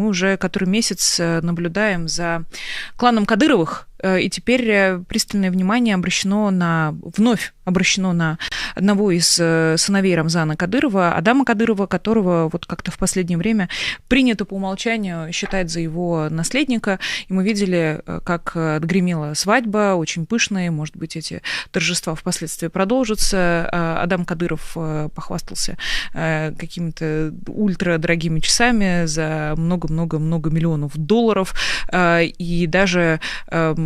мы уже который месяц наблюдаем за кланом Кадыровых, и теперь пристальное внимание вновь обращено на одного из сыновей Рамзана Кадырова, Адама Кадырова, которого вот как-то в последнее время принято по умолчанию считать за его наследника. И мы видели, как отгремела свадьба, очень пышная, может быть, эти торжества впоследствии продолжатся. Адам Кадыров похвастался какими-то ультрадорогими часами за много-много-много миллионов долларов, и даже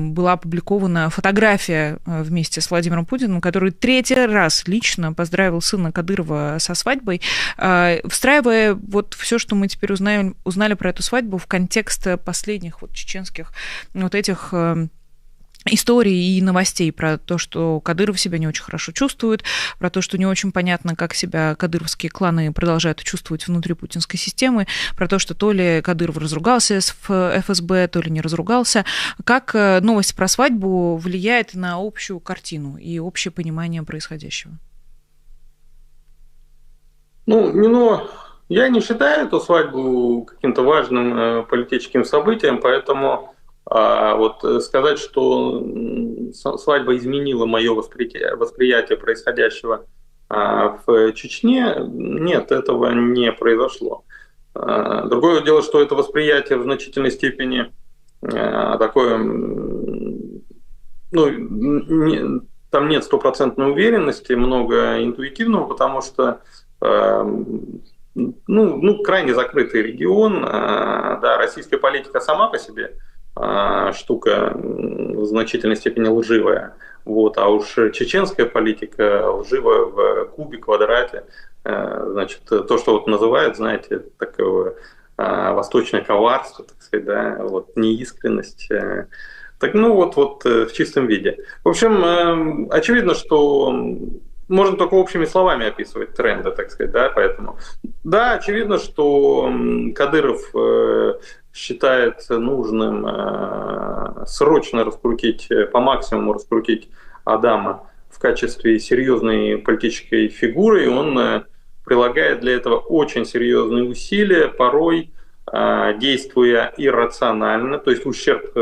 была опубликована фотография вместе с Владимиром Путиным, который третий раз лично поздравил сына Кадырова со свадьбой, встраивая вот все, что мы теперь узнали про эту свадьбу в контекст последних вот чеченских вот этих историй и новостей про то, что Кадыров себя не очень хорошо чувствует, про то, что не очень понятно, как себя кадыровские кланы продолжают чувствовать внутри путинской системы, про то, что то ли Кадыров разругался с ФСБ, то ли не разругался. Как новость про свадьбу влияет на общую картину и общее понимание происходящего? Я не считаю эту свадьбу каким-то важным политическим событием, поэтому вот сказать, что свадьба изменила мое восприятие происходящего в Чечне, нет, этого не произошло. Другое дело, что это восприятие в значительной степени такое, там нет стопроцентной уверенности, много интуитивного, потому что крайне закрытый регион, да, российская политика сама по себе штука в значительной степени лживая. Вот, а уж чеченская политика лживая в кубе, квадрате. Значит, то, что вот называют, знаете, такое восточное коварство, так сказать, да, вот, неискренность. Так, в чистом виде. В общем, очевидно, что можно только общими словами описывать тренды, так сказать, да, поэтому. Да, очевидно, что Кадыров считает нужным срочно по максимуму раскрутить Адама в качестве серьезной политической фигуры, и он прилагает для этого очень серьезные усилия, порой действуя иррационально, то есть в ущерб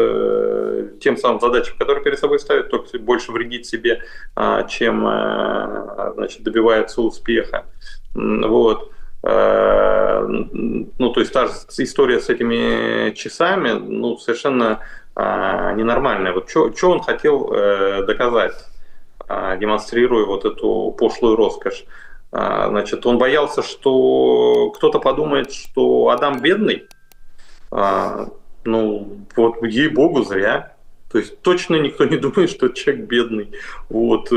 тем самым задачам, которые перед собой ставят, только больше вредит себе, чем добивается успеха. Вот. То есть та же история с этими часами, совершенно ненормальная. Вот что он хотел доказать, демонстрируя вот эту пошлую роскошь? Значит, он боялся, что кто-то подумает, что Адам бедный. Вот ей-богу, зря. То есть точно никто не думает, что этот человек бедный. Вот.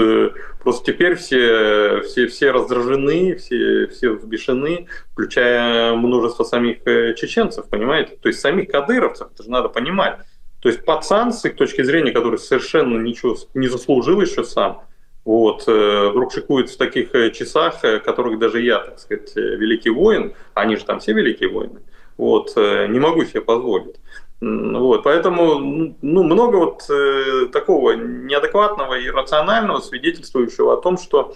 Просто теперь все раздражены, все взбешены, включая множество самих чеченцев, понимаете? То есть самих кадыровцев, это же надо понимать. То есть пацан, с их точки зрения, который совершенно ничего не заслужил еще сам, вот, вдруг шикует в таких часах, которых даже я, так сказать, великий воин, они же там все великие воины, вот, не могу себе позволить. Вот, поэтому много вот такого неадекватного и иррационального, свидетельствующего о том, что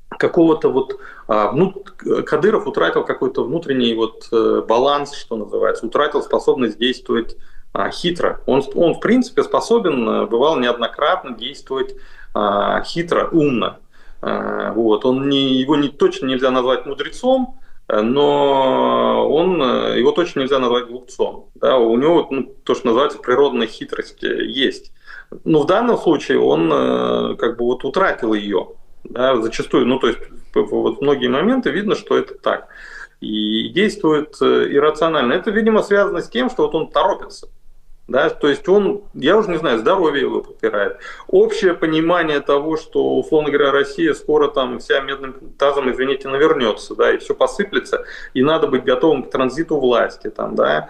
какого-то вот Кадыров утратил какой-то внутренний вот баланс, что называется, утратил способность действовать хитро. Он в принципе способен бывал неоднократно действовать хитро, умно. Вот. Его точно нельзя назвать мудрецом, но его точно нельзя назвать глупцом. Да? У него то, что называется природная хитрость, есть. Но в данном случае он утратил ее. Да? Зачастую, то есть вот многие моменты видно, что это так. И действует иррационально. Это, видимо, связано с тем, что вот он торопится. Да, то есть я уже не знаю, здоровье его подпирает. Общее понимание того, что, условно говоря, Россия скоро там вся медным тазом, извините, навернется, да, и все посыплется, и надо быть готовым к транзиту власти, там, да,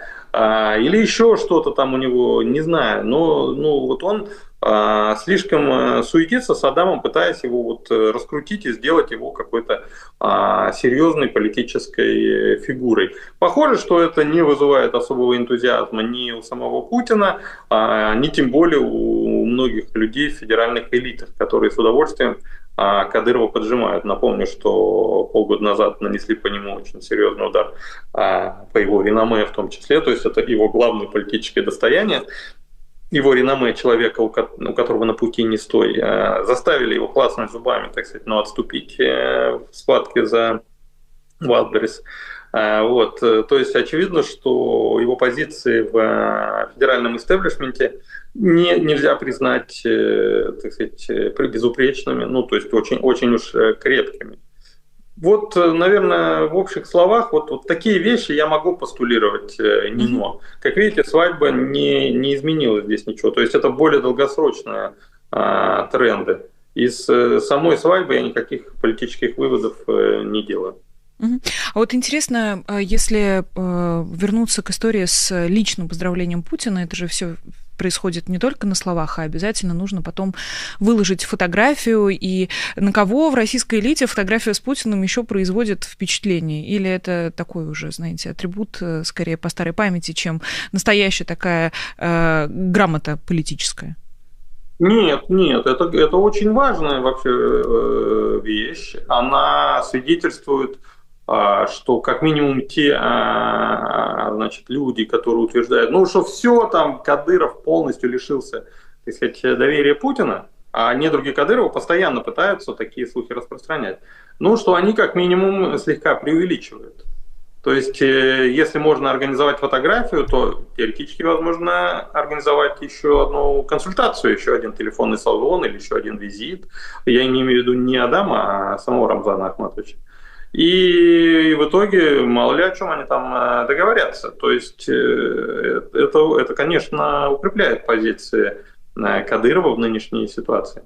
или еще что-то там у него, не знаю, но вот он слишком суетится с Адамом, пытаясь его вот раскрутить и сделать его какой-то серьезной политической фигурой. Похоже, что это не вызывает особого энтузиазма ни у самого Путина, ни тем более у многих людей в федеральных элитах, которые с удовольствием а Кадырова поджимают. Напомню, что полгода назад нанесли по нему очень серьезный удар по его реноме в том числе, то есть это его главное политическое достояние. Его реноме человека, у которого на пути не стой, заставили его классными зубами, так сказать, отступить в схватке за Wildberries. Вот. То есть очевидно, что его позиции в федеральном истеблишменте нельзя признать, так сказать, безупречными, то есть очень, очень уж крепкими. Вот, наверное, в общих словах, вот такие вещи я могу постулировать Нино. Как видите, свадьба не изменила здесь ничего. То есть это более долгосрочные тренды. Из самой свадьбы я никаких политических выводов не делаю. А вот интересно, если вернуться к истории с личным поздравлением Путина, это же все происходит не только на словах, а обязательно нужно потом выложить фотографию, и на кого в российской элите фотография с Путиным еще производит впечатление? Или это такой уже, знаете, атрибут скорее по старой памяти, чем настоящая такая грамота политическая? Нет, это очень важная вообще вещь. Она свидетельствует, что как минимум те, значит, люди, которые утверждают, что все, там Кадыров полностью лишился, так сказать, доверия Путина, а недруги Кадырова постоянно пытаются такие слухи распространять, что они как минимум слегка преувеличивают. То есть, если можно организовать фотографию, то теоретически возможно организовать еще одну консультацию, еще один телефонный салон или еще один визит. Я не имею в виду не Адама, а самого Рамзана Ахматовича. И в итоге мало ли о чем они там договорятся. То есть это, конечно, укрепляет позиции Кадырова в нынешней ситуации.